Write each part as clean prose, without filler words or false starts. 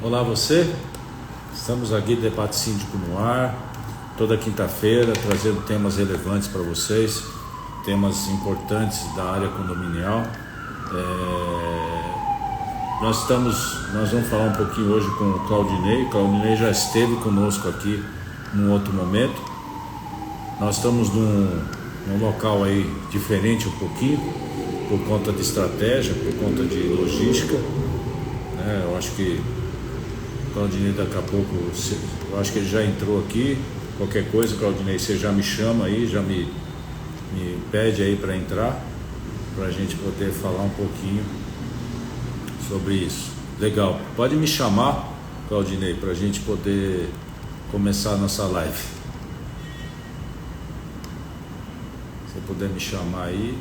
Olá você, estamos aqui Debate Síndico no ar, toda quinta-feira trazendo temas relevantes para vocês, temas importantes da área condominial. Nós vamos falar um pouquinho hoje com o Claudinei. O Claudinei já esteve conosco aqui num outro momento. Nós estamos num local aí diferente um pouquinho, por conta de estratégia, por conta de logística, né? Eu acho que o Claudinei daqui a pouco, eu acho que ele já entrou aqui. Qualquer coisa, Claudinei, você já me chama aí, já me pede aí para entrar, para a gente poder falar um pouquinho sobre isso. Legal, pode me chamar, Claudinei, para a gente poder começar a nossa live. Se você puder me chamar aí,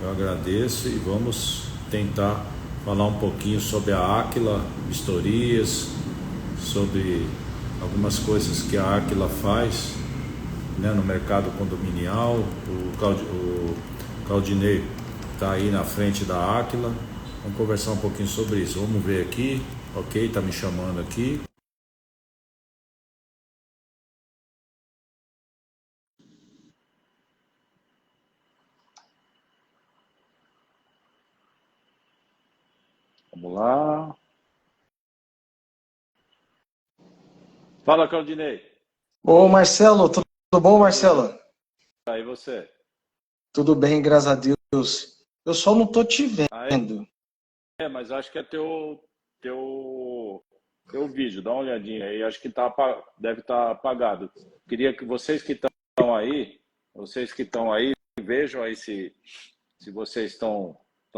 eu agradeço e vamos tentar falar um pouquinho sobre a Aquila Vistorias, sobre algumas coisas que a Aquila faz, né, no mercado condominial. O Claudinei está aí na frente da Aquila. Vamos conversar um pouquinho sobre isso. Vamos ver aqui. Ok, está me chamando aqui. Vamos lá. Fala, Claudinei. Ô Marcelo, tudo bom, Marcelo? Aí você. Tudo bem, graças a Deus. Eu só não tô te Aí, vendo. mas acho que é teu vídeo. Dá uma olhadinha aí. Acho que deve estar apagado. Queria que vocês que estão aí, vejam aí se vocês estão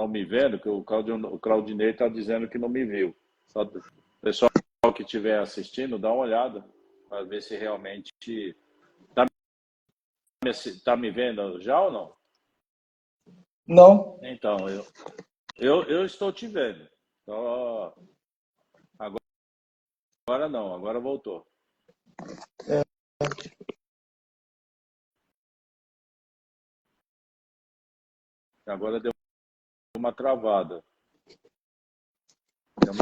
me vendo, que o Claudinei está dizendo que não me viu. Só o pessoal que estiver assistindo, dá uma olhada para ver se realmente tá me vendo já ou não. Não. Então, eu estou te vendo. Só agora não, agora voltou. É, Agora deu uma travada. Deu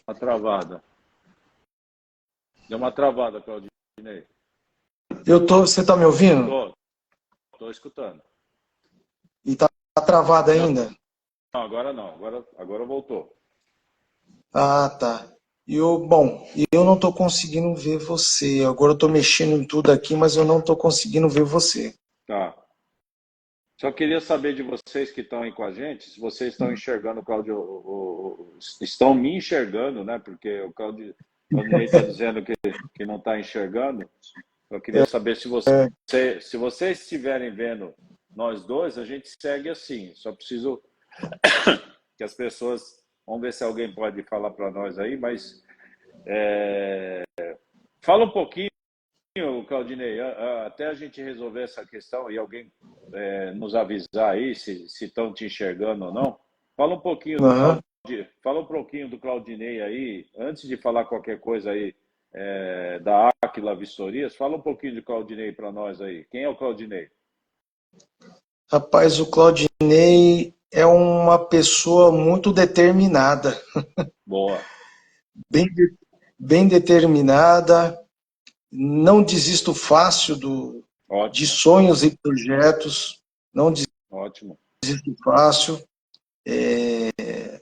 uma travada. Deu uma travada, Claudinei. você tá me ouvindo? Tô escutando. E tá travado Não, ainda? agora não. Agora voltou. Ah, tá. Bom, eu não tô conseguindo ver você. Agora eu tô mexendo em tudo aqui, mas eu não tô conseguindo ver você. Tá. Só queria saber de vocês que estão aí com a gente, se vocês estão enxergando o Claudio, estão me enxergando, né? Porque o Claudinei está dizendo que não está enxergando. Eu queria saber se vocês estiverem vendo nós dois, a gente segue assim. Só preciso que as pessoas, vamos ver se alguém pode falar para nós aí, mas fala um pouquinho, Claudinei, até a gente resolver essa questão e alguém nos avisar aí se estão te enxergando ou não. Fala um pouquinho Aham. fala um pouquinho do Claudinei aí, antes de falar qualquer coisa aí da Aquila Vistorias, fala um pouquinho de Claudinei para nós aí. Quem é o Claudinei? Rapaz, o Claudinei é uma pessoa muito determinada, Boa, bem, bem determinada, não desisto fácil de ótimo, sonhos e projetos, não ótimo. desisto fácil.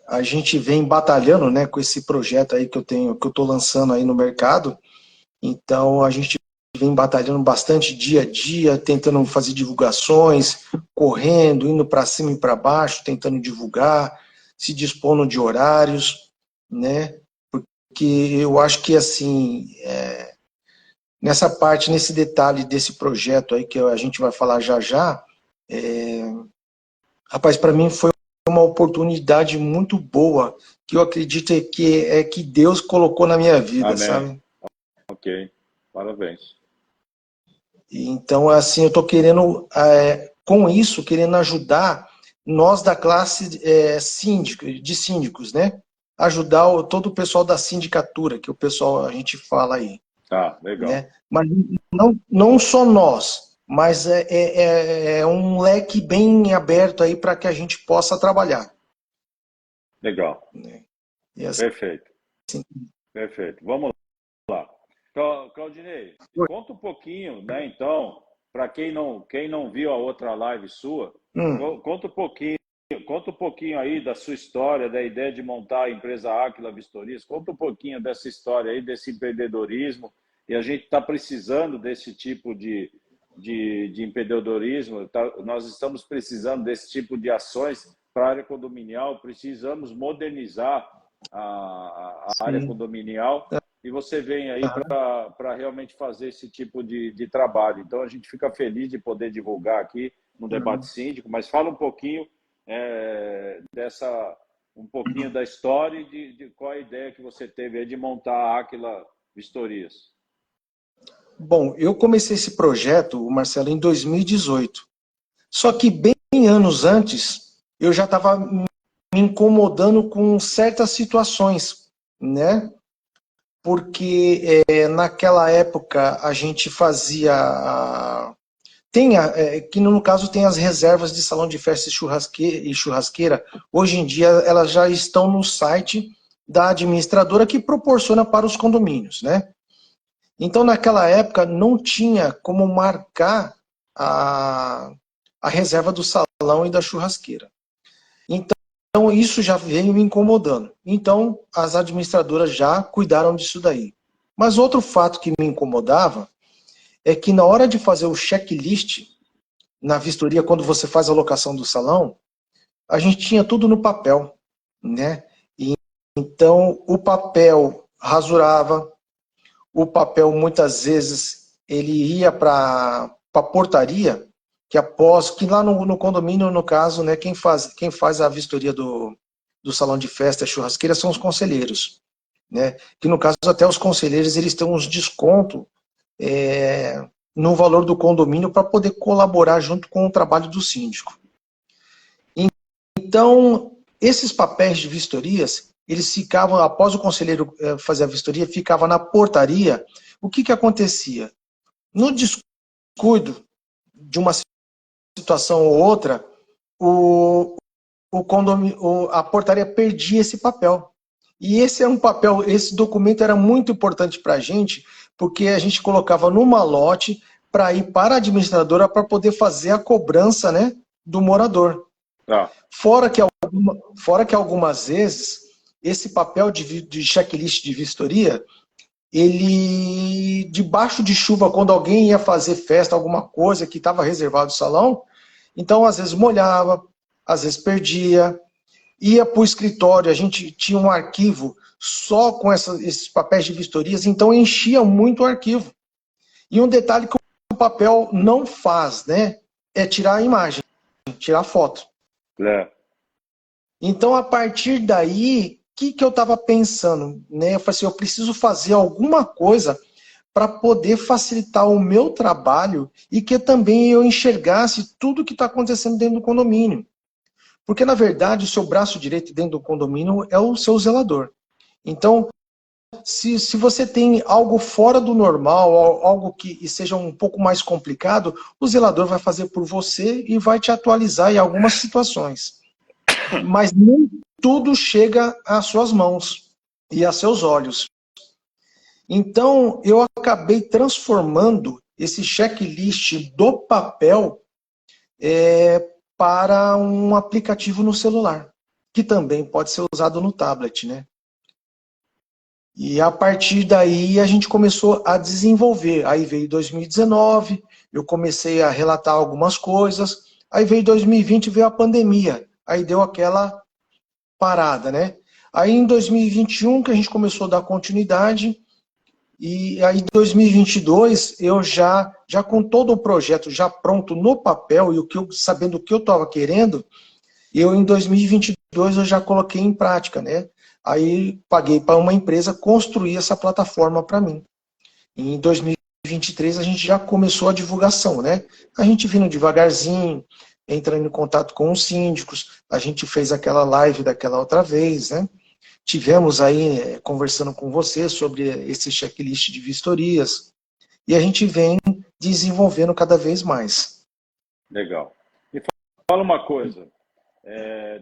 A gente vem batalhando, né, com esse projeto aí que eu tô lançando aí no mercado. Então a gente vem batalhando bastante dia a dia, tentando fazer divulgações, correndo, indo para cima e para baixo, tentando divulgar, se dispondo de horários, né? Porque eu acho que assim, nessa parte, nesse detalhe desse projeto aí que a gente vai falar já já, rapaz, para mim foi uma oportunidade muito boa que eu acredito que Deus colocou na minha vida, Amém. sabe? Ok, parabéns. Então, assim, eu estou querendo, com isso, querendo ajudar nós da classe de síndicos, né? Ajudar todo o pessoal da sindicatura, que o pessoal a gente fala aí, Tá, legal, né? Mas não só nós, mas é um leque bem aberto aí para que a gente possa trabalhar, legal, né? E assim, perfeito. Perfeito. Vamos lá. Claudinei, conta um pouquinho, né, então, para quem não viu a outra live sua, conta um pouquinho aí da sua história, da ideia de montar a empresa Áquila Vistorias, conta um pouquinho dessa história aí, desse empreendedorismo, e a gente está precisando desse tipo de empreendedorismo, nós estamos precisando desse tipo de ações para a área condominial, precisamos modernizar a área condominial, e você vem aí para realmente fazer esse tipo de trabalho. Então, a gente fica feliz de poder divulgar aqui no Debate Síndico, mas fala um pouquinho um pouquinho da história e de qual a ideia que você teve aí de montar a Áquila Vistorias. Bom, eu comecei esse projeto, Marcelo, em 2018. Só que bem anos antes, eu já estava me incomodando com certas situações, né? Porque naquela época a gente fazia... que no caso tem as reservas de salão de festa e churrasqueira. Hoje em dia elas já estão no site da administradora que proporciona para os condomínios, né? Então naquela época não tinha como marcar a reserva do salão e da churrasqueira. Então isso já veio me incomodando. Então as administradoras já cuidaram disso daí. Mas outro fato que me incomodava é que na hora de fazer o checklist na vistoria, quando você faz a locação do salão, a gente tinha tudo no papel, né? E, então o papel rasurava, o papel muitas vezes ele ia para a portaria, que lá no condomínio, no caso, né, quem faz a vistoria do salão de festa, churrasqueira, são os conselheiros, né? Que no caso até os conselheiros eles têm uns descontos no valor do condomínio para poder colaborar junto com o trabalho do síndico. Então, esses papéis de vistorias, eles ficavam, após o conselheiro fazer a vistoria, ficava na portaria. O que acontecia? No descuido de uma situação ou outra, a portaria perdia esse papel. E esse documento era muito importante para a gente, porque a gente colocava no malote para ir para a administradora para poder fazer a cobrança, né, do morador. Fora que algumas vezes, esse papel de checklist de vistoria, ele, debaixo de chuva, quando alguém ia fazer festa, alguma coisa que estava reservado o salão, então às vezes molhava, às vezes perdia, ia para o escritório, a gente tinha um arquivo só com esses papéis de vistorias, então enchia muito o arquivo. E um detalhe que o papel não faz, né, é tirar a imagem, tirar a foto. Então, a partir daí, o que eu estava pensando? Né? Eu falei assim, eu preciso fazer alguma coisa para poder facilitar o meu trabalho e que também eu enxergasse tudo que está acontecendo dentro do condomínio. Porque, na verdade, o seu braço direito dentro do condomínio é o seu zelador. Então, se você tem algo fora do normal, algo que seja um pouco mais complicado, o zelador vai fazer por você e vai te atualizar em algumas situações. Mas nem tudo chega às suas mãos e a seus olhos. Então, eu acabei transformando esse checklist do papel para um aplicativo no celular, que também pode ser usado no tablet, né? E a partir daí a gente começou a desenvolver. Aí veio 2019, eu comecei a relatar algumas coisas. Aí veio 2020, veio a pandemia. Aí deu aquela parada, né? Aí em 2021 que a gente começou a dar continuidade, e aí em 2022 eu já com todo o projeto já pronto no papel, e sabendo o que eu estava querendo, eu em 2022 eu já coloquei em prática, né? Aí paguei para uma empresa construir essa plataforma para mim. E em 2023 a gente já começou a divulgação, né? A gente vindo devagarzinho, entrando em contato com os síndicos, a gente fez aquela live daquela outra vez, né? Tivemos aí conversando com você sobre esse checklist de vistorias, e a gente vem desenvolvendo cada vez mais. Legal. E fala uma coisa,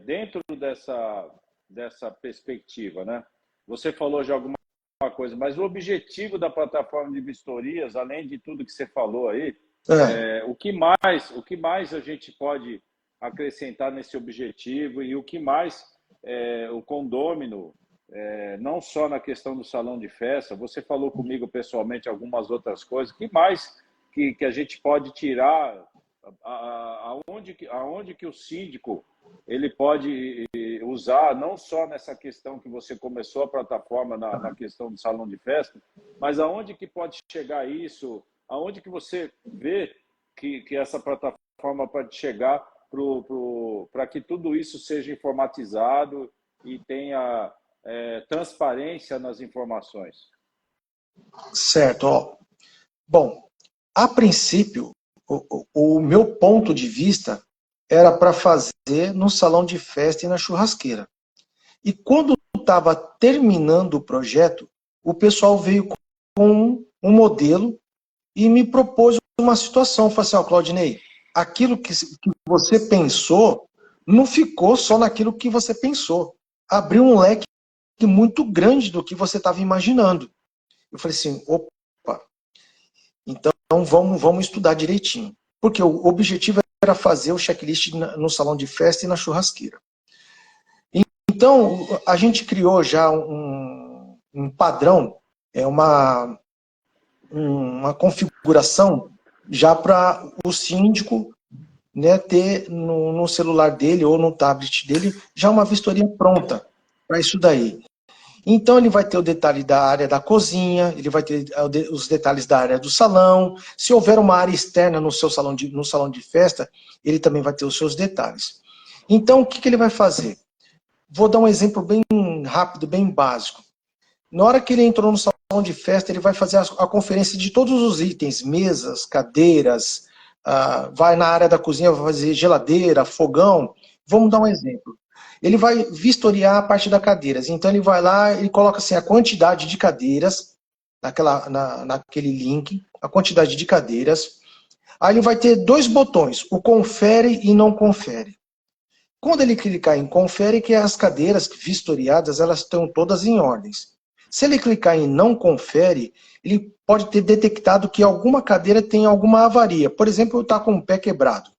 dentro dessa perspectiva, né? você falou de alguma coisa, mas o objetivo da plataforma de vistorias, além de tudo que você falou aí, o que mais a gente pode acrescentar nesse objetivo e o que mais o condômino, não só na questão do salão de festa, você falou comigo pessoalmente algumas outras coisas, que mais que a gente pode tirar, aonde que o síndico ele pode usar, não só nessa questão que você começou a plataforma na questão do salão de festa, mas aonde que pode chegar isso, aonde que você vê que essa plataforma pode chegar para que tudo isso seja informatizado e tenha transparência nas informações. Certo. Ó. Bom, a princípio, o meu ponto de vista era para fazer no salão de festa e na churrasqueira. E quando estava terminando o projeto, o pessoal veio com um modelo e me propôs uma situação. Falei assim, ó, Claudinei, aquilo que você pensou não ficou só naquilo que você pensou. Abriu um leque muito grande do que você estava imaginando. Eu falei assim, opa, então vamos estudar direitinho. Porque o objetivo era fazer o checklist no salão de festa e na churrasqueira. Então, a gente criou já um padrão, uma configuração já para o síndico, né, ter no celular dele ou no tablet dele já uma vistoria pronta para isso daí. Então ele vai ter o detalhe da área da cozinha, ele vai ter os detalhes da área do salão. Se houver uma área externa no salão de festa, ele também vai ter os seus detalhes. Então o que ele vai fazer? Vou dar um exemplo bem rápido, bem básico. Na hora que ele entrou no salão de festa, ele vai fazer a conferência de todos os itens, mesas, cadeiras, vai na área da cozinha, vai fazer geladeira, fogão. Vamos dar um exemplo. Ele vai vistoriar a parte das cadeiras. Então ele vai lá e coloca assim, a quantidade de cadeiras, naquele link, a quantidade de cadeiras. Aí ele vai ter dois botões, o confere e não confere. Quando ele clicar em confere, que as cadeiras vistoriadas, elas estão todas em ordens. Se ele clicar em não confere, ele pode ter detectado que alguma cadeira tem alguma avaria. Por exemplo, está com o pé quebrado.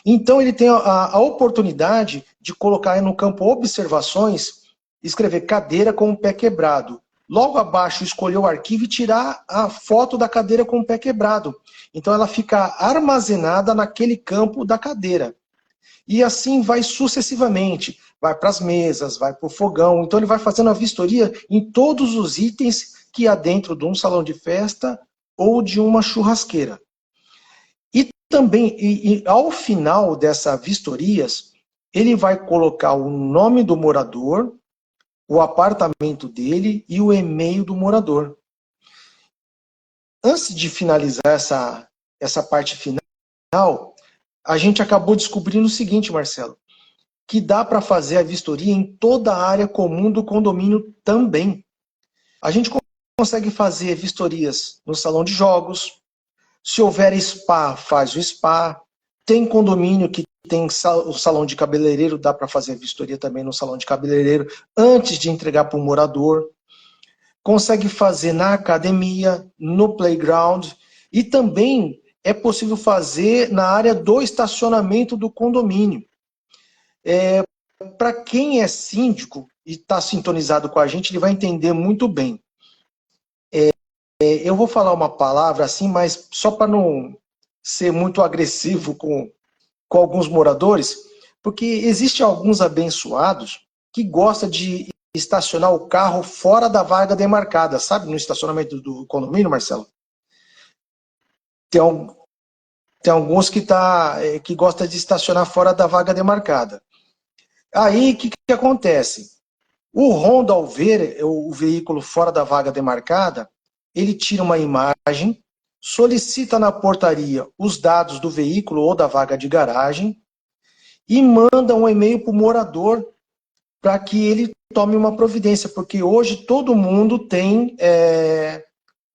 Então ele tem a oportunidade de colocar no campo observações, escrever cadeira com o pé quebrado. Logo abaixo, escolher o arquivo e tirar a foto da cadeira com o pé quebrado. Então ela fica armazenada naquele campo da cadeira. E assim vai sucessivamente. Vai para as mesas, vai para o fogão. Então ele vai fazendo a vistoria em todos os itens que há dentro de um salão de festa ou de uma churrasqueira. E também, ao final dessas vistorias, ele vai colocar o nome do morador, o apartamento dele e o e-mail do morador. Antes de finalizar essa parte final, a gente acabou descobrindo o seguinte, Marcelo, que dá para fazer a vistoria em toda a área comum do condomínio também. A gente consegue fazer vistorias no salão de jogos. Se houver spa, faz o spa. Tem condomínio que tem o salão de cabeleireiro, dá para fazer a vistoria também no salão de cabeleireiro, antes de entregar para o morador. Consegue fazer na academia, no playground, e também é possível fazer na área do estacionamento do condomínio. Para quem é síndico e está sintonizado com a gente, ele vai entender muito bem. Eu vou falar uma palavra assim, mas só para não ser muito agressivo com alguns moradores, porque existem alguns abençoados que gostam de estacionar o carro fora da vaga demarcada, sabe? No estacionamento do condomínio, Marcelo. Tem alguns que gostam de estacionar fora da vaga demarcada. Aí, o que acontece? O Honda, ao ver o veículo fora da vaga demarcada, ele tira uma imagem, solicita na portaria os dados do veículo ou da vaga de garagem e manda um e-mail para o morador para que ele tome uma providência, porque hoje todo mundo tem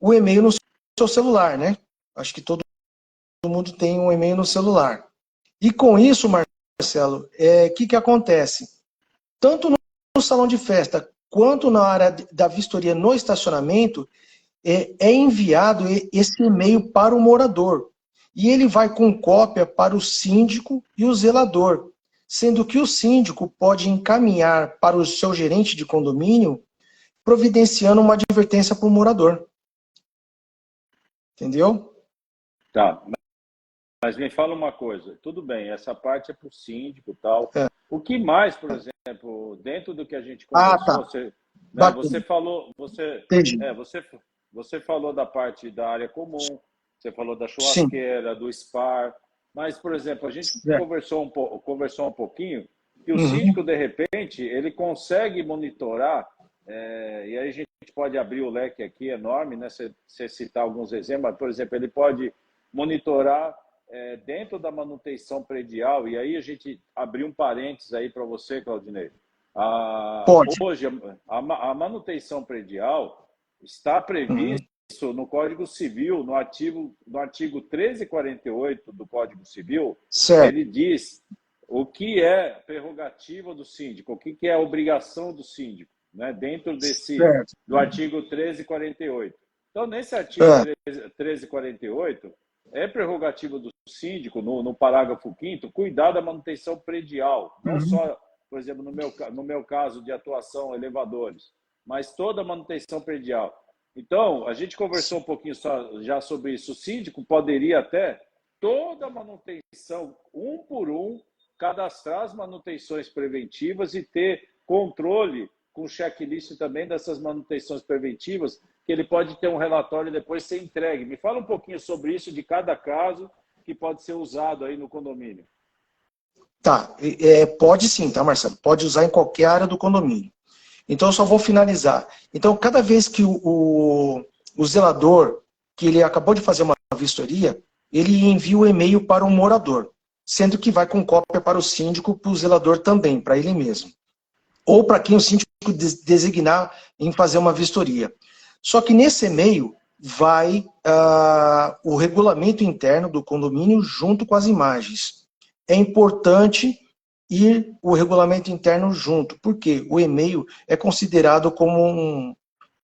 o e-mail no seu celular, né? Acho que todo mundo tem um e-mail no celular. E com isso, Marcelo, o que acontece? Tanto no salão de festa quanto na área da vistoria no estacionamento, é enviado esse e-mail para o morador. E ele vai com cópia para o síndico e o zelador, sendo que o síndico pode encaminhar para o seu gerente de condomínio, providenciando uma advertência para o morador. Entendeu? Tá, mas me fala uma coisa, tudo bem, essa parte é para o síndico e tal. O que mais, por exemplo, dentro do que a gente conversou, você falou, você falou da parte da área comum, você falou da churrasqueira, do SPAR, mas, por exemplo, a gente conversou um pouquinho que o síndico, de repente, ele consegue monitorar, e aí a gente pode abrir o leque aqui enorme, né? Você citar alguns exemplos, mas, por exemplo, ele pode monitorar dentro da manutenção predial, e aí a gente abriu um parênteses aí para você, Claudinei. Hoje, a manutenção predial está previsto no Código Civil, no artigo 1348 do Código Civil, ele diz o que é prerrogativa do síndico, o que é obrigação do síndico, né, dentro do artigo 1348. Então, nesse artigo 1348, é prerrogativa do síndico, no parágrafo 5º, cuidar da manutenção predial, não só, por exemplo, no meu caso de atuação, elevadores, mas toda a manutenção predial. Então, a gente conversou um pouquinho já sobre isso. O síndico poderia até, toda a manutenção, um por um, cadastrar as manutenções preventivas e ter controle com checklist também dessas manutenções preventivas, que ele pode ter um relatório e depois ser entregue. Me fala um pouquinho sobre isso, de cada caso que pode ser usado aí no condomínio. Tá, pode sim, tá, Marcelo? Pode usar em qualquer área do condomínio. Então, eu só vou finalizar. Então, cada vez que o zelador, que ele acabou de fazer uma vistoria, ele envia o e-mail para o morador, sendo que vai com cópia para o síndico, para o zelador também, para ele mesmo. Ou para quem o síndico designar em fazer uma vistoria. Só que nesse e-mail vai o regulamento interno do condomínio junto com as imagens. É importante ir o regulamento interno junto, porque o e-mail é considerado como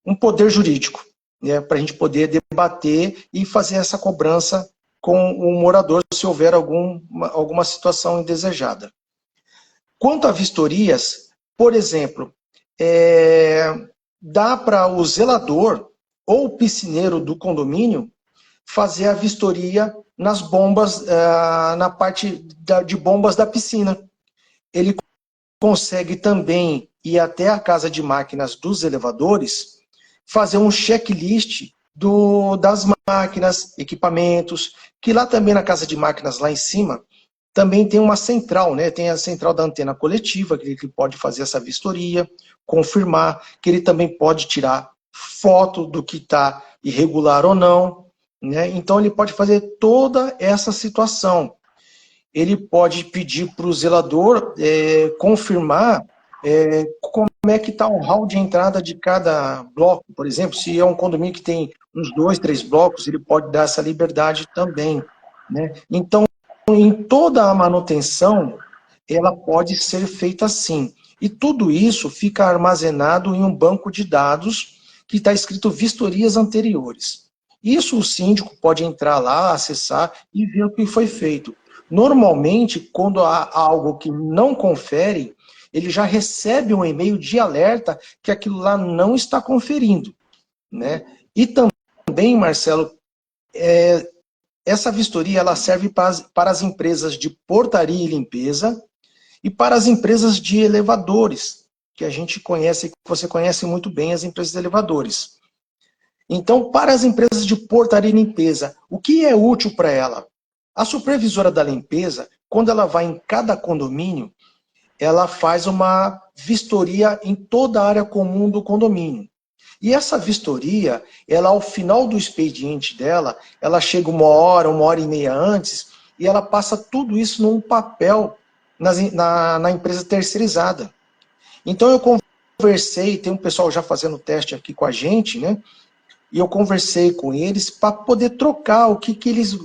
um poder jurídico, né, para a gente poder debater e fazer essa cobrança com o morador se houver alguma situação indesejada. Quanto a vistorias, por exemplo, dá para o zelador ou o piscineiro do condomínio fazer a vistoria nas bombas, na parte de bombas da piscina. Ele consegue também ir até a casa de máquinas dos elevadores, fazer um checklist das máquinas, equipamentos, que lá também na casa de máquinas, lá em cima, também tem uma central, né? Tem a central da antena coletiva, que ele pode fazer essa vistoria, confirmar, que ele também pode tirar foto do que está irregular ou não, né? Então ele pode fazer toda essa situação. Ele pode pedir para o zelador confirmar como é que está o hall de entrada de cada bloco. Por exemplo, se é um condomínio que tem uns 2, 3 blocos, ele pode dar essa liberdade também, né? Então, em toda a manutenção, ela pode ser feita assim. E tudo isso fica armazenado em um banco de dados que está escrito vistorias anteriores. Isso o síndico pode entrar lá, acessar e ver o que foi feito. Normalmente, quando há algo que não confere, ele já recebe um e-mail de alerta que aquilo lá não está conferindo, né? E também, Marcelo, essa vistoria ela serve para as empresas de portaria e limpeza e para as empresas de elevadores, que a gente conhece, que você conhece muito bem, as empresas de elevadores. Então, para as empresas de portaria e limpeza, o que é útil para ela? A supervisora da limpeza, quando ela vai em cada condomínio, ela faz uma vistoria em toda a área comum do condomínio. E essa vistoria, ela ao final do expediente dela, ela chega 1h30 antes, e ela passa tudo isso num papel na empresa terceirizada. Então eu conversei, tem um pessoal já fazendo teste aqui com a gente, né? E eu conversei com eles para poder trocar o que eles,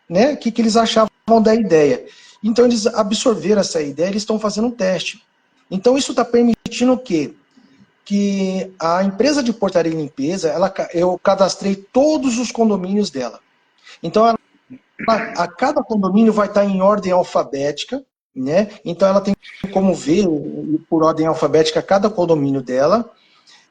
né, o que eles achavam da ideia. Então eles absorveram essa ideia, eles estão fazendo um teste. Então isso está permitindo o quê? que a empresa de portaria e limpeza, eu cadastrei todos os condomínios dela. Então, a cada condomínio vai estar em ordem alfabética, né? Então, ela tem como ver por ordem alfabética cada condomínio dela.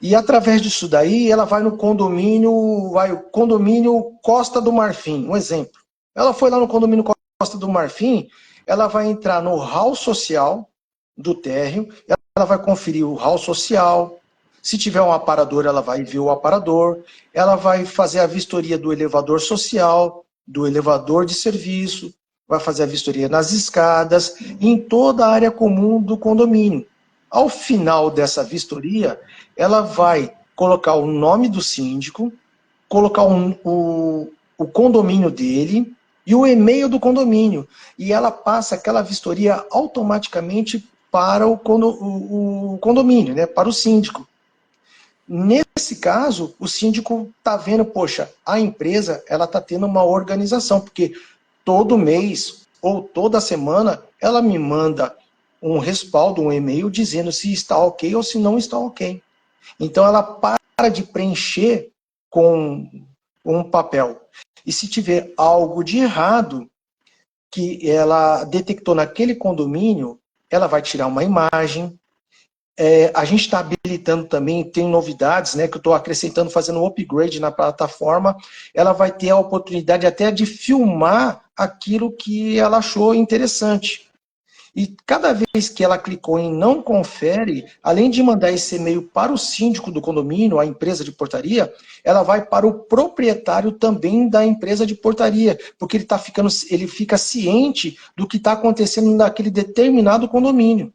E através disso daí, ela vai no condomínio, o condomínio Costa do Marfim, um exemplo. Ela foi lá no condomínio Costa do Marfim, ela vai entrar no hall social do térreo, ela vai conferir o hall social. Se tiver um aparador, ela vai ver o aparador. Ela vai fazer a vistoria do elevador social, do elevador de serviço, vai fazer a vistoria nas escadas, em toda a área comum do condomínio. Ao final dessa vistoria, ela vai colocar o nome do síndico, colocar o condomínio dele e o e-mail do condomínio. E ela passa aquela vistoria automaticamente para o condomínio, né, para o síndico. Nesse caso, o síndico está vendo, poxa, a empresa ela está tendo uma organização, porque todo mês ou toda semana ela me manda um respaldo, um e-mail dizendo se está ok ou se não está ok. Então ela para de preencher com um papel. E se tiver algo de errado que ela detectou naquele condomínio, ela vai tirar uma imagem. A gente está habilitando também, tem novidades, né, que eu estou acrescentando, fazendo um upgrade na plataforma. Ela vai ter a oportunidade até de filmar aquilo que ela achou interessante. E cada vez que ela clicou em não confere, além de mandar esse e-mail para o síndico do condomínio, a empresa de portaria, ela vai para o proprietário também da empresa de portaria, porque ele fica ciente do que está acontecendo naquele determinado condomínio.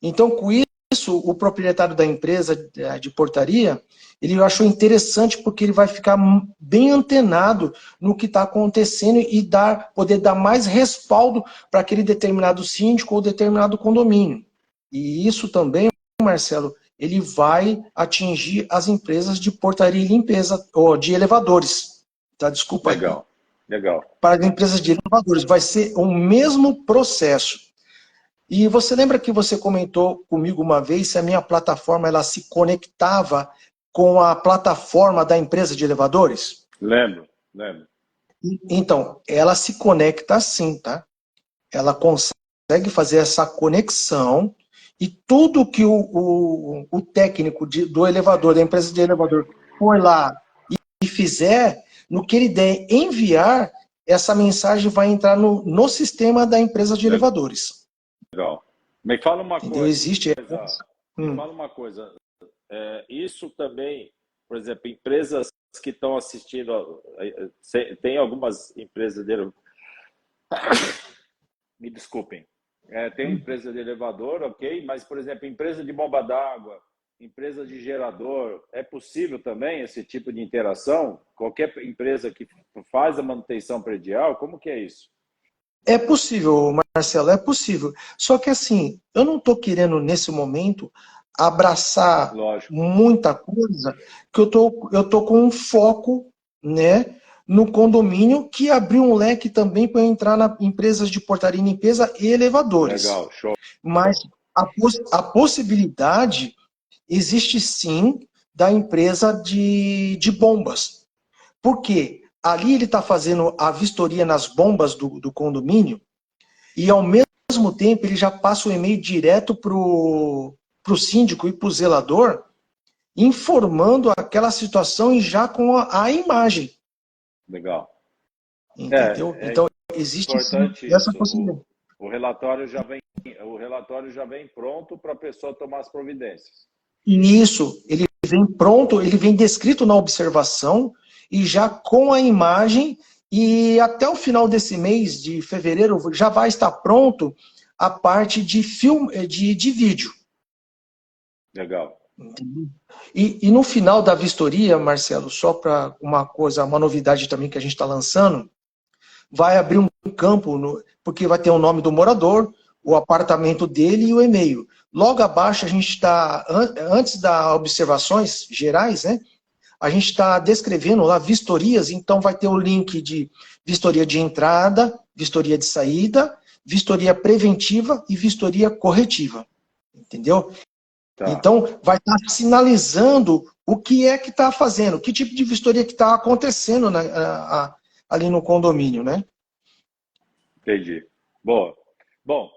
Então, com isso, o proprietário da empresa de portaria, ele achou interessante porque ele vai ficar bem antenado no que está acontecendo e poder dar mais respaldo para aquele determinado síndico ou determinado condomínio. E isso também, Marcelo, ele vai atingir as empresas de portaria e limpeza, ou de elevadores. Tá? Desculpa. Legal, legal. Para as empresas de elevadores, vai ser o mesmo processo. E você lembra que você comentou comigo uma vez se a minha plataforma ela se conectava com a plataforma da empresa de elevadores? Lembro. Então, ela se conecta sim, tá? Ela consegue fazer essa conexão e tudo que o técnico do elevador, da empresa de elevador, for lá e fizer, no que ele der enviar, essa mensagem vai entrar no sistema da empresa de elevadores. Legal. Me fala uma coisa. Existe. Me fala uma coisa. Isso também, por exemplo, empresas que estão assistindo, tem algumas empresas de... Me desculpem. Tem empresa de elevador, ok, mas, por exemplo, empresa de bomba d'água, empresa de gerador, é possível também esse tipo de interação? Qualquer empresa que faz a manutenção predial, como que é isso? É possível, Marcelo, é possível. Só que assim, eu não estou querendo, nesse momento, abraçar muita coisa, que eu tô com um foco, né, no condomínio, que abriu um leque também para entrar na empresas de portaria e limpeza e elevadores. Legal, show. Mas a possibilidade existe sim da empresa de bombas. Por quê? Ali ele está fazendo a vistoria nas bombas do condomínio e, ao mesmo tempo, ele já passa o e-mail direto para o síndico e para o zelador, informando aquela situação e já com a imagem. Legal. Entendeu? Então, existe essa possibilidade. O relatório já vem pronto para a pessoa tomar as providências. Isso, ele vem pronto, ele vem descrito na observação, e já com a imagem, e até o final desse mês de fevereiro já vai estar pronto a parte de filme, de vídeo. Legal. E no final da vistoria, Marcelo, só para uma novidade também que a gente está lançando, vai abrir um campo, porque vai ter o nome do morador, o apartamento dele e o e-mail. Logo abaixo a gente está, antes das observações gerais, né? A gente está descrevendo lá vistorias, então vai ter o link de vistoria de entrada, vistoria de saída, vistoria preventiva e vistoria corretiva. Entendeu? Tá. Então, vai estar sinalizando o que é que está fazendo, que tipo de vistoria que está acontecendo ali no condomínio, né? Entendi. Boa. Bom,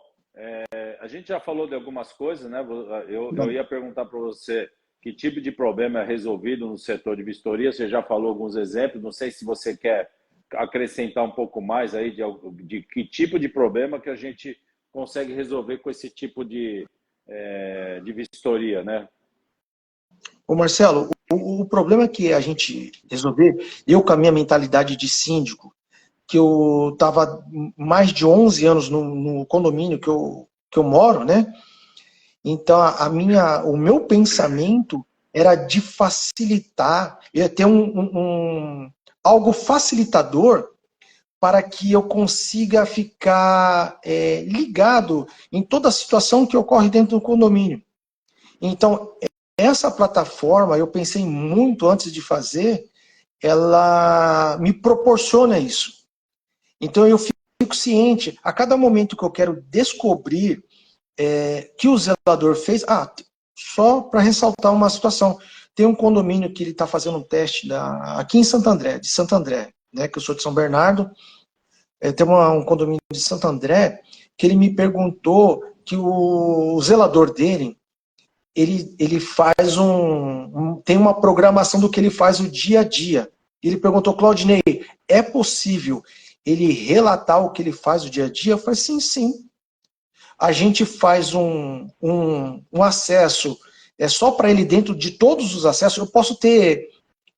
a gente já falou de algumas coisas, né? Eu ia perguntar para você que tipo de problema é resolvido no setor de vistoria. Você já falou alguns exemplos. Não sei se você quer acrescentar um pouco mais aí de que tipo de problema que a gente consegue resolver com esse tipo de vistoria, né? Ô Marcelo, o problema que a gente resolver, eu com a minha mentalidade de síndico, que eu estava mais de 11 anos no condomínio que eu moro, né? Então, o meu pensamento era de facilitar, ia ter algo facilitador para que eu consiga ficar ligado em toda a situação que ocorre dentro do condomínio. Então, essa plataforma, eu pensei muito antes de fazer, ela me proporciona isso. Então, eu fico ciente, a cada momento que eu quero descobrir que o zelador fez... só para ressaltar uma situação. Tem um condomínio que ele está fazendo um teste aqui em Santo André, de Santo André, né, que eu sou de São Bernardo. Tem um condomínio de Santo André que ele me perguntou que o zelador dele, ele faz tem uma programação do que ele faz o dia a dia. Ele perguntou, Claudinei, é possível ele relatar o que ele faz o dia a dia? Eu falei, sim, sim. A gente faz um acesso, só para ele dentro de todos os acessos. Eu posso ter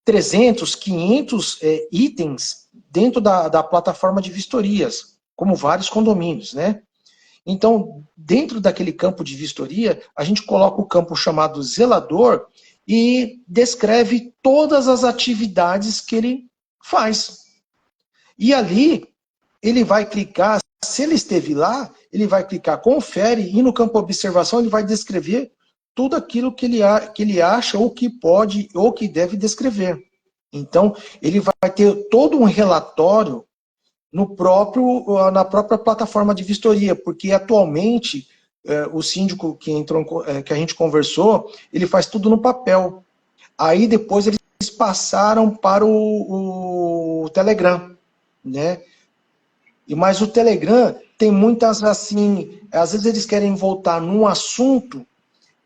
300, 500 itens dentro da plataforma de vistorias, como vários condomínios, né? Então, dentro daquele campo de vistoria, a gente coloca o campo chamado zelador e descreve todas as atividades que ele faz. E ali, ele vai clicar, se ele esteve lá, ele vai clicar confere e no campo observação ele vai descrever tudo aquilo que ele acha ou que pode ou que deve descrever. Então, ele vai ter todo um relatório na própria plataforma de vistoria, porque atualmente o síndico que a gente conversou, ele faz tudo no papel. Aí depois eles passaram para o Telegram, né? Mas o Telegram tem muitas, assim, às vezes eles querem voltar num assunto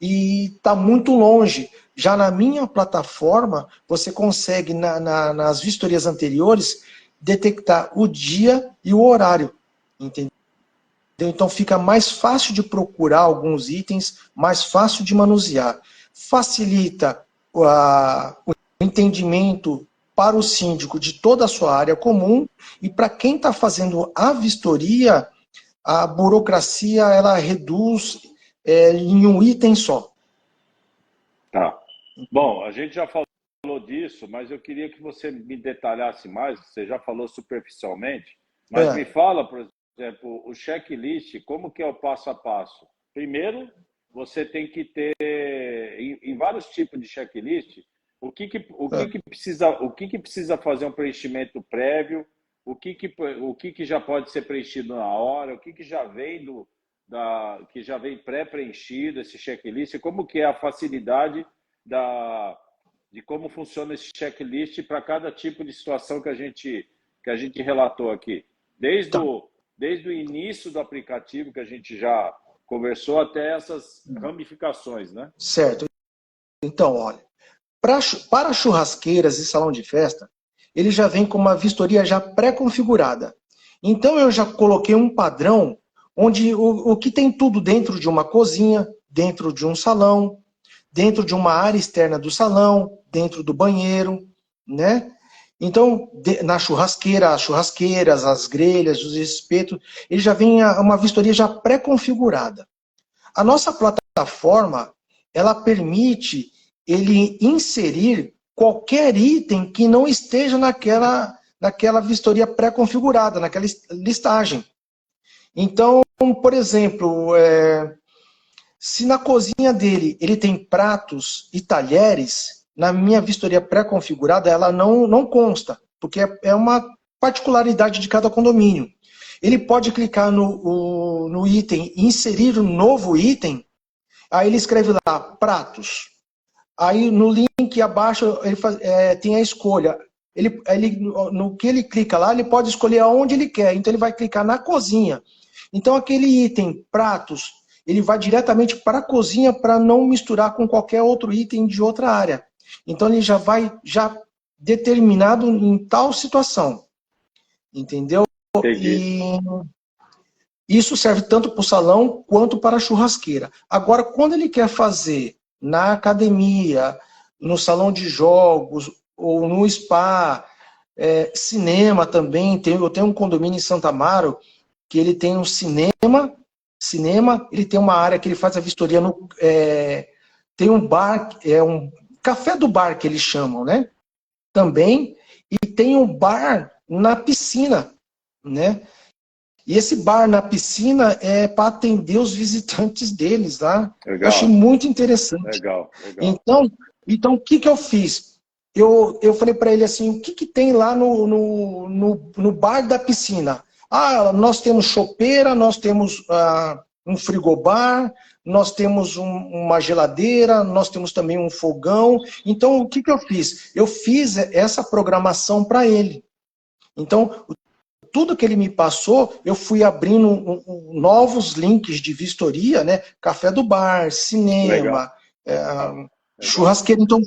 e está muito longe. Já na minha plataforma, você consegue, nas vistorias anteriores, detectar o dia e o horário, entendeu? Então fica mais fácil de procurar alguns itens, mais fácil de manusear. Facilita o entendimento para o síndico de toda a sua área comum e para quem está fazendo a vistoria, a burocracia ela reduz em um item só. Tá. Bom, a gente já falou disso, mas eu queria que você me detalhasse mais. Você já falou superficialmente, mas me fala, por exemplo, o checklist, como que é o passo a passo? Primeiro, você tem que ter, em vários tipos de checklist, o que precisa fazer um preenchimento prévio, o que já pode ser preenchido na hora, o que já vem que já vem pré-preenchido, esse checklist, como que é a facilidade de como funciona esse checklist para cada tipo de situação que a gente relatou aqui. Desde o início do aplicativo, que a gente já conversou, até essas ramificações, né? Certo. Então, olha, para churrasqueiras e salão de festa, ele já vem com uma vistoria já pré-configurada. Então, eu já coloquei um padrão onde o que tem tudo dentro de uma cozinha, dentro de um salão, dentro de uma área externa do salão, dentro do banheiro, né? Então, na churrasqueira, as churrasqueiras, as grelhas, os espetos, ele já vem uma vistoria já pré-configurada. A nossa plataforma, ela permite ele inserir qualquer item que não esteja naquela vistoria pré-configurada, naquela listagem. Então, por exemplo, se na cozinha dele ele tem pratos e talheres, na minha vistoria pré-configurada ela não consta, porque é uma particularidade de cada condomínio. Ele pode clicar no item, inserir um novo item, Aí ele escreve lá, pratos. Aí no link abaixo ele tem a escolha. No que ele clica lá, ele pode escolher aonde ele quer. Então ele vai clicar na cozinha. Então aquele item, pratos, ele vai diretamente para a cozinha para não misturar com qualquer outro item de outra área. Então ele já vai determinado em tal situação. Entendeu? Entendi. E isso serve tanto para o salão quanto para a churrasqueira. Agora, quando ele quer fazer na academia, no salão de jogos, ou no spa, cinema também, eu tenho um condomínio em Santa Amaro, que ele tem um cinema, ele tem uma área que ele faz a vistoria, tem um bar, um café do bar que eles chamam, né? Também, e tem um bar na piscina, né? E esse bar na piscina é para atender os visitantes deles lá. Legal. Eu achei muito interessante. Legal. Então o que eu fiz? Eu falei para ele assim, o que tem lá no bar da piscina? Ah, nós temos chopeira, nós temos um frigobar, nós temos uma geladeira, nós temos também um fogão. Então, o que eu fiz? Eu fiz essa programação para ele. Então, tudo que ele me passou, eu fui abrindo novos links de vistoria, né? Café do bar, cinema, churrasqueira. Então,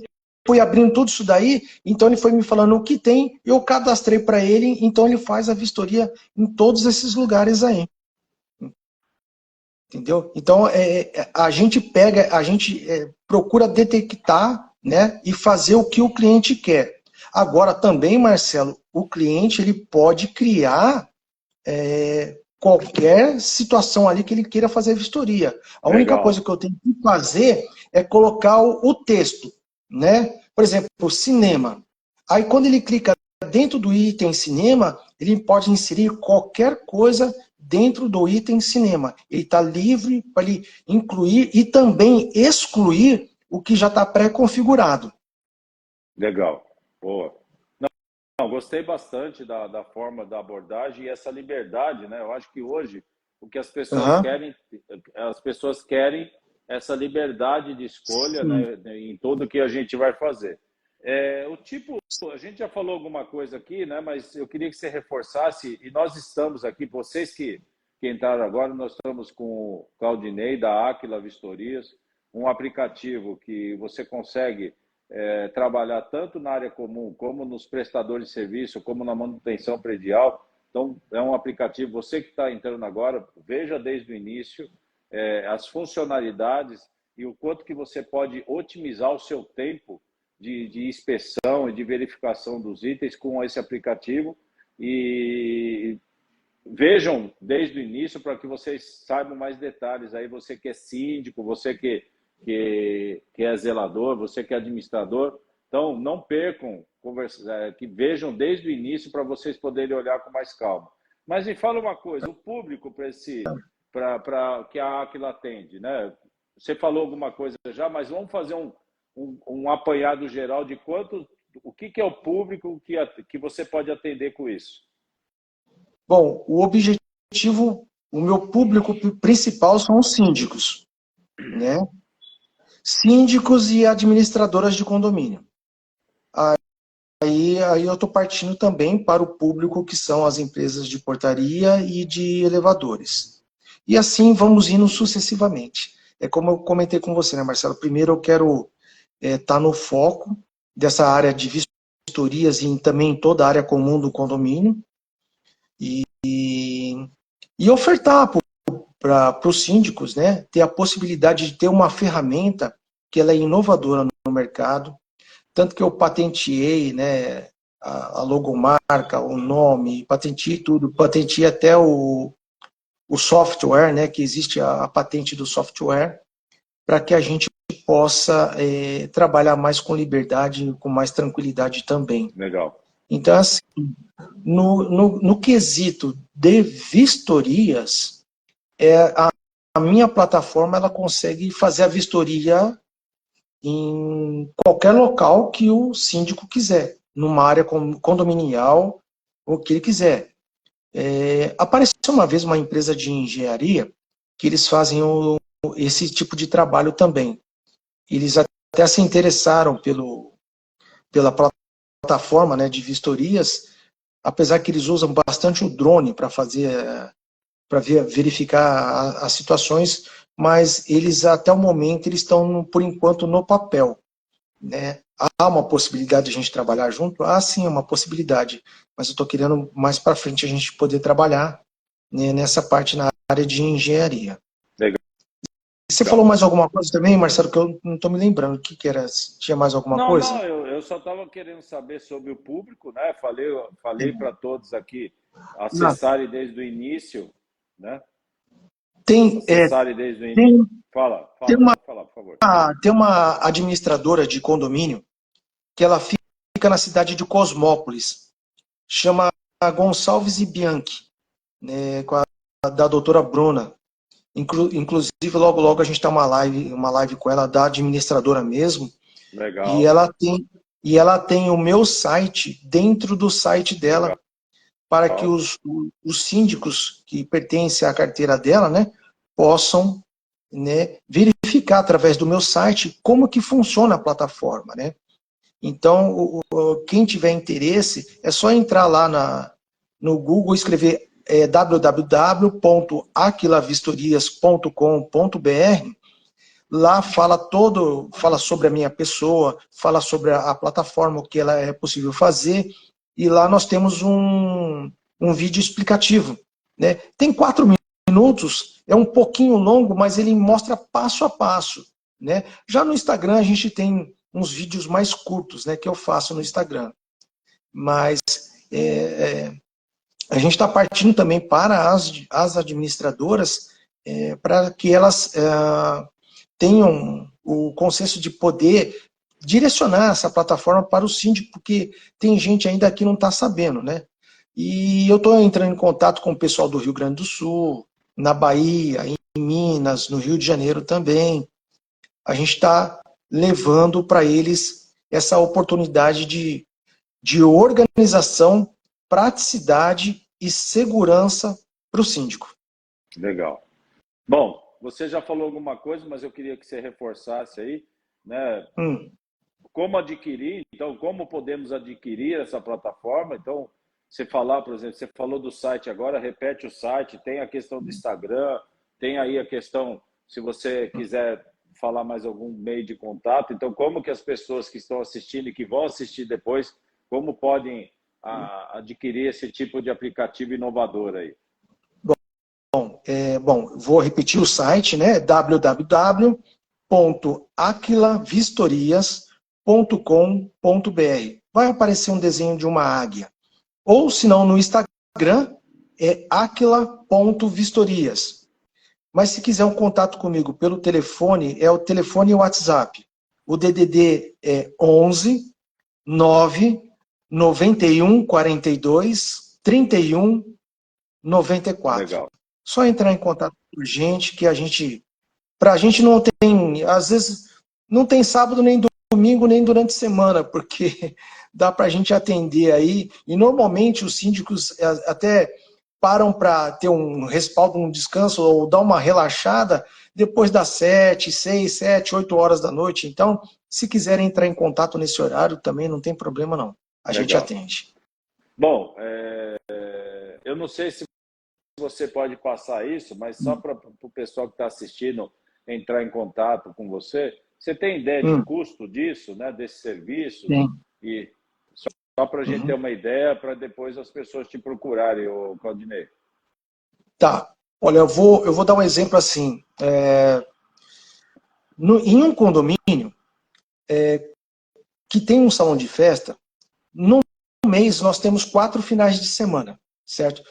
fui abrindo tudo isso daí, então ele foi me falando o que tem, eu cadastrei para ele, então ele faz a vistoria em todos esses lugares aí. Entendeu? Então, a gente procura detectar, né, e fazer o que o cliente quer. Agora, também, Marcelo, o cliente ele pode criar qualquer situação ali que ele queira fazer vistoria. A única coisa que eu tenho que fazer é colocar o texto, né? Por exemplo, o cinema. Aí, quando ele clica dentro do item cinema, ele pode inserir qualquer coisa dentro do item cinema. Ele está livre para ele incluir e também excluir o que já está pré-configurado. Legal. Boa. Não, gostei bastante da forma da abordagem e essa liberdade, né? Eu acho que hoje o que as pessoas querem essa liberdade de escolha, né, em tudo que a gente vai fazer. A gente já falou alguma coisa aqui, né, mas eu queria que você reforçasse, e nós estamos aqui, vocês que entraram agora, nós estamos com o Claudinei, da Aquila Vistorias, um aplicativo que você consegue trabalhar tanto na área comum, como nos prestadores de serviço, como na manutenção predial. Então, é um aplicativo, você que está entrando agora, veja desde o início as funcionalidades e o quanto que você pode otimizar o seu tempo de inspeção e de verificação dos itens com esse aplicativo. E vejam desde o início para que vocês saibam mais detalhes. Aí você que é síndico, você que é zelador, você que é administrador. Então, não percam, que vejam desde o início para vocês poderem olhar com mais calma. Mas me fala uma coisa, o público para que a Aquila atende, né? Você falou alguma coisa já, mas vamos fazer um apanhado geral de o que é o público que você pode atender com isso. Bom, o objetivo, o meu público principal são os síndicos, né? Síndicos e administradoras de condomínio. Aí eu estou partindo também para o público que são as empresas de portaria e de elevadores. E assim vamos indo sucessivamente. É como eu comentei com você, né, Marcelo? Primeiro eu quero estar no foco dessa área de vistorias e também em toda a área comum do condomínio. E ofertar para os síndicos, né, ter a possibilidade de ter uma ferramenta que ela é inovadora no mercado, tanto que eu patenteei, né, a logomarca, o nome, patenteei tudo, patenteei até o software, né, que existe a patente do software, para que a gente possa trabalhar mais com liberdade, com mais tranquilidade também. Legal. Então, assim, no quesito de vistorias, a minha plataforma ela consegue fazer a vistoria em qualquer local que o síndico quiser, numa área condominial, o que ele quiser. Apareceu uma vez uma empresa de engenharia que eles fazem esse tipo de trabalho também. Eles até se interessaram pela plataforma, né, de vistorias, apesar que eles usam bastante o drone para verificar as situações, mas eles até o momento eles estão por enquanto no papel, né? Há uma possibilidade de a gente trabalhar junto? Ah, sim, é uma possibilidade, mas eu estou querendo mais para frente a gente poder trabalhar, né, nessa parte na área de engenharia. Legal. Você falou mais alguma coisa também, Marcelo, que eu não estou me lembrando. O que que era? Tinha mais alguma coisa? Não, eu só estava querendo saber sobre o público, né? Falei para todos aqui acessarem desde o início, né? Acessarem desde o início. Pode falar, por favor. Tem uma administradora de condomínio que ela fica na cidade de Cosmópolis. Chama Gonçalves e Bianchi, né, da doutora Bruna. Inclusive, logo a gente está uma live com ela, da administradora mesmo. Legal. E ela tem o meu site dentro do site dela. Legal. Para que os síndicos que pertencem à carteira dela, né, possam, né, verificar através do meu site como que funciona a plataforma, né? Então, quem tiver interesse, é só entrar lá no Google, escrever www.aquilavistorias.com.br. Lá fala sobre a minha pessoa, fala sobre a plataforma, o que ela é possível fazer, e lá nós temos um vídeo explicativo, né? Tem 4 minutos, é um pouquinho longo, mas ele mostra passo a passo, né? Já no Instagram a gente tem uns vídeos mais curtos, né, que eu faço no Instagram. Mas a gente está partindo também para as administradoras, para que elas tenham o consenso de poder direcionar essa plataforma para o síndico, porque tem gente ainda que não está sabendo, né? E eu estou entrando em contato com o pessoal do Rio Grande do Sul, na Bahia, em Minas, no Rio de Janeiro também. A gente está levando para eles essa oportunidade de organização, praticidade e segurança para o síndico. Legal. Bom, você já falou alguma coisa, mas eu queria que você reforçasse aí, né? Como adquirir, então, como podemos adquirir essa plataforma? Então, você falar, por exemplo, você falou do site agora, repete o site, tem a questão do Instagram, tem aí a questão, se você quiser falar mais algum meio de contato, então como que as pessoas que estão assistindo e que vão assistir depois, como podem adquirir esse tipo de aplicativo inovador aí? Bom, vou repetir o site, né? www.aquilavistorias.com.br. Vai aparecer um desenho de uma águia. Ou, se não, no Instagram, é aquila.vistorias. Mas se quiser um contato comigo pelo telefone, é o telefone e o WhatsApp. O DDD é 11 9 91 42 31 94. Legal. Só entrar em contato com a gente, que pra gente não tem, às vezes, não tem sábado, nem domingo, nem durante a semana, porque dá pra gente atender aí, e normalmente os síndicos até param para ter um respaldo, um descanso, ou dar uma relaxada, depois das 7, 6, 7, 8 horas da noite. Então, se quiserem entrar em contato nesse horário, também não tem problema não. A gente atende. Bom, eu não sei se você pode passar isso, mas só para o pessoal que está assistindo entrar em contato com você, você tem ideia de custo disso, né, desse serviço? Sim. E só para a gente ter uma ideia, para depois as pessoas te procurarem, Claudinei. Tá. Olha, eu vou dar um exemplo assim. Em um condomínio que tem um salão de festa, no mês nós temos 4 finais de semana, certo?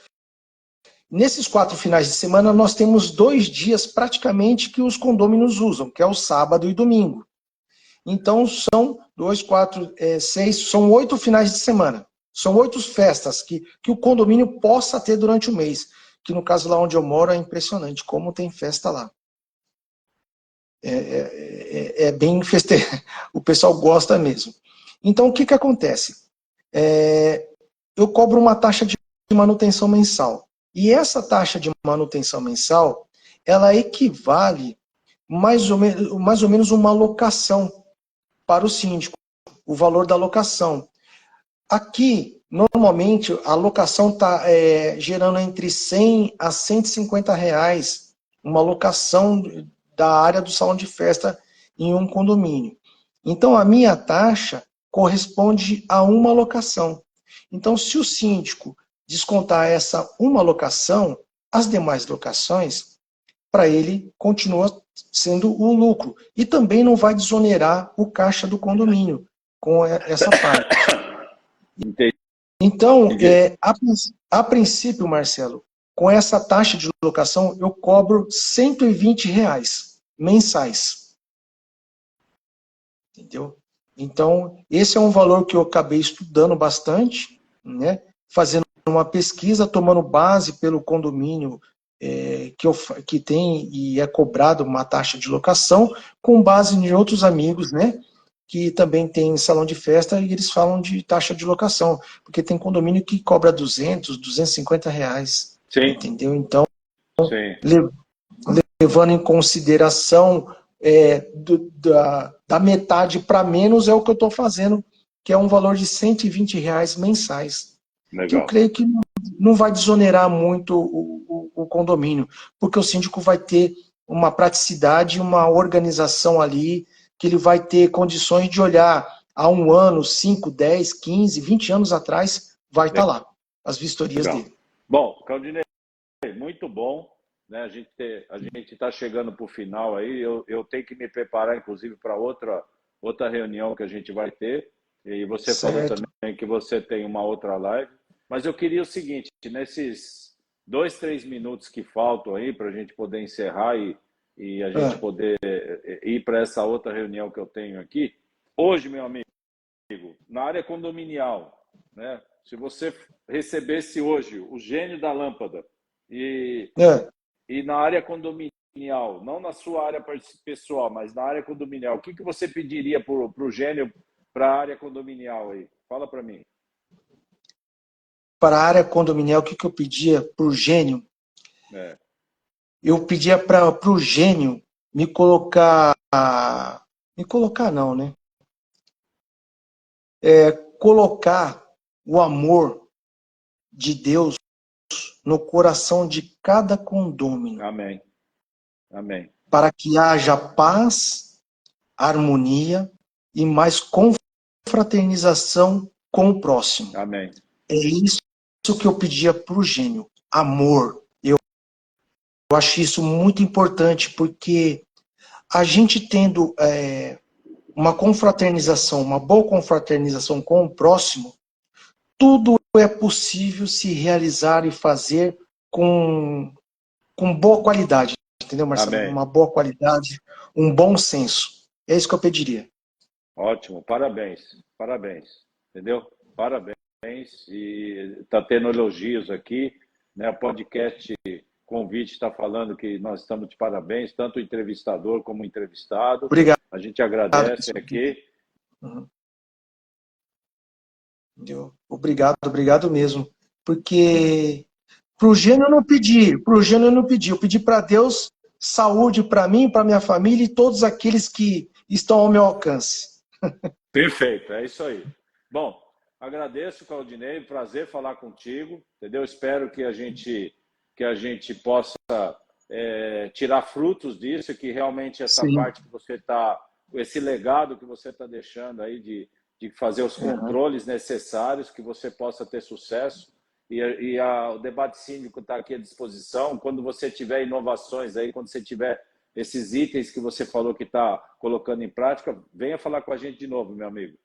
Nesses 4 finais de semana, nós temos 2 dias praticamente que os condôminos usam, que é o sábado e domingo. Então, são 2, 4, 6, são 8 finais de semana. São 8 festas que o condomínio possa ter durante o mês. Que no caso lá onde eu moro é impressionante, como tem festa lá. É bem festeiro, o pessoal gosta mesmo. Então, o que acontece? Eu cobro uma taxa de manutenção mensal. E essa taxa de manutenção mensal, ela equivale mais ou menos uma locação para o síndico, o valor da locação. Aqui, normalmente, a locação está gerando entre 100 a 150 reais, uma locação da área do salão de festa em um condomínio. Então, a minha taxa corresponde a uma locação. Então, se o síndico descontar essa uma locação, as demais locações, para ele, continua sendo o lucro. E também não vai desonerar o caixa do condomínio com essa parte. Entendi. Então, a princípio, Marcelo, com essa taxa de locação, eu cobro R$ 120 mensais. Entendeu? Então, esse é um valor que eu acabei estudando bastante, né? Fazendo uma pesquisa, tomando base pelo condomínio que tem e é cobrado uma taxa de locação, com base em outros amigos, né? Que também tem salão de festa e eles falam de taxa de locação, porque tem condomínio que cobra 200, 250 reais. Sim. Entendeu? Então, sim, levando em consideração da metade para menos é o que eu estou fazendo, que é um valor de R$ 120 mensais. legal. Que eu creio que não vai desonerar muito o condomínio, porque o síndico vai ter uma praticidade, uma organização ali, que ele vai ter condições de olhar há um ano, 5, 10, 15, 20 anos atrás, vai estar lá, as vistorias legal. dele. Bom, Claudinei, muito bom. Né? A gente está chegando para o final aí. Eu tenho que me preparar, inclusive, para outra reunião que a gente vai ter. E você falou também que você tem uma outra live. Mas eu queria o seguinte, nesses 2, 3 minutos que faltam aí para a gente poder encerrar e a gente poder ir para essa outra reunião que eu tenho aqui. Hoje, meu amigo, na área condominial, né? Se você recebesse hoje o gênio da lâmpada e na área condominial, não na sua área pessoal, mas na área condominial, o que você pediria para o gênio para a área condominial aí? Fala para mim. Para a área condominial, o que eu pedia para o gênio? Eu pedia para o gênio me colocar não, né? Colocar o amor de Deus no coração de cada condômino. Amém. Amém. Para que haja paz, harmonia e mais confraternização com o próximo. Amém. É isso que eu pedia para o gênio. Amor. Eu acho isso muito importante, porque a gente tendo uma confraternização, uma boa confraternização com o próximo, tudo é possível se realizar e fazer com boa qualidade. Entendeu, Marcelo? Amém. Uma boa qualidade, um bom senso. É isso que eu pediria. Ótimo, parabéns. Parabéns. Entendeu? Parabéns. E está tendo elogios aqui, né? O podcast Convite está falando que nós estamos de parabéns, tanto o entrevistador como o entrevistado. Obrigado. A gente agradece aqui. Obrigado mesmo. Porque para o gênio eu não pedi, eu pedi para Deus saúde para mim, para minha família e todos aqueles que estão ao meu alcance. Perfeito, é isso aí. Bom, agradeço, Claudinei, prazer falar contigo, entendeu? Espero que a gente possa tirar frutos disso, que realmente essa parte que você está, esse legado que você está deixando aí de fazer os controles necessários, que você possa ter sucesso. O debate síndico está aqui à disposição. Quando você tiver inovações aí, quando você tiver esses itens que você falou que está colocando em prática, venha falar com a gente de novo, meu amigo.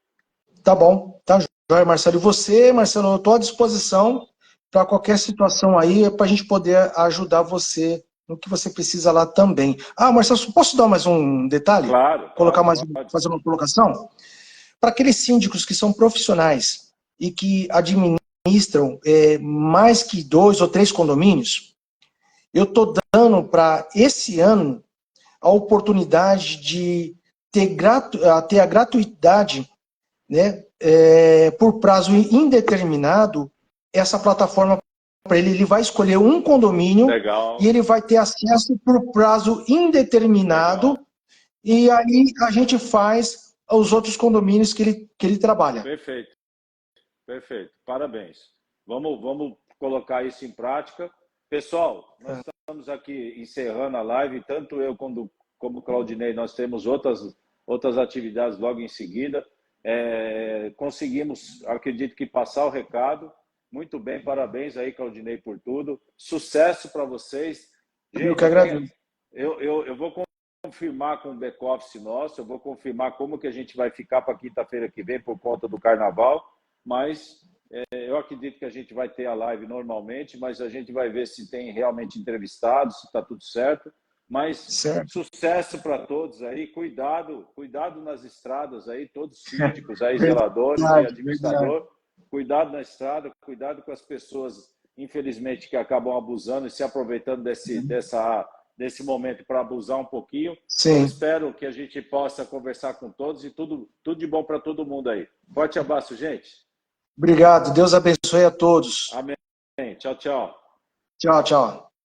Tá bom, tá jóia, Marcelo. E você, Marcelo, eu estou à disposição para qualquer situação aí, para a gente poder ajudar você no que você precisa lá também. Marcelo, posso dar mais um detalhe? Claro. Fazer uma colocação? Para aqueles síndicos que são profissionais e que administram mais que 2 ou 3 condomínios, eu estou dando para esse ano a oportunidade de ter a gratuidade, né, por prazo indeterminado, essa plataforma para ele vai escolher um condomínio. Legal. E ele vai ter acesso por prazo indeterminado. Legal. E aí a gente faz os outros condomínios que ele trabalha. Perfeito. Perfeito. Parabéns. Vamos colocar isso em prática. Pessoal, nós estamos aqui encerrando a live, tanto eu como o Claudinei, nós temos outras atividades logo em seguida. Conseguimos, acredito que, passar o recado. Muito bem, parabéns aí, Claudinei, por tudo. Sucesso para vocês. Gente, eu que agradeço. Eu vou confirmar com o back-office nosso, eu vou confirmar como que a gente vai ficar para quinta-feira que vem por conta do carnaval, mas eu acredito que a gente vai ter a live normalmente, mas a gente vai ver se tem realmente entrevistados, se está tudo certo. Mas sucesso para todos aí, cuidado nas estradas aí, todos síndicos aí, zeladores e administrador, cuidado na estrada, cuidado com as pessoas, infelizmente, que acabam abusando e se aproveitando desse momento para abusar um pouquinho. Sim. Eu espero que a gente possa conversar com todos e tudo de bom para todo mundo aí. Forte abraço, gente. Obrigado, Deus abençoe a todos. Amém. Tchau, tchau. Tchau, tchau.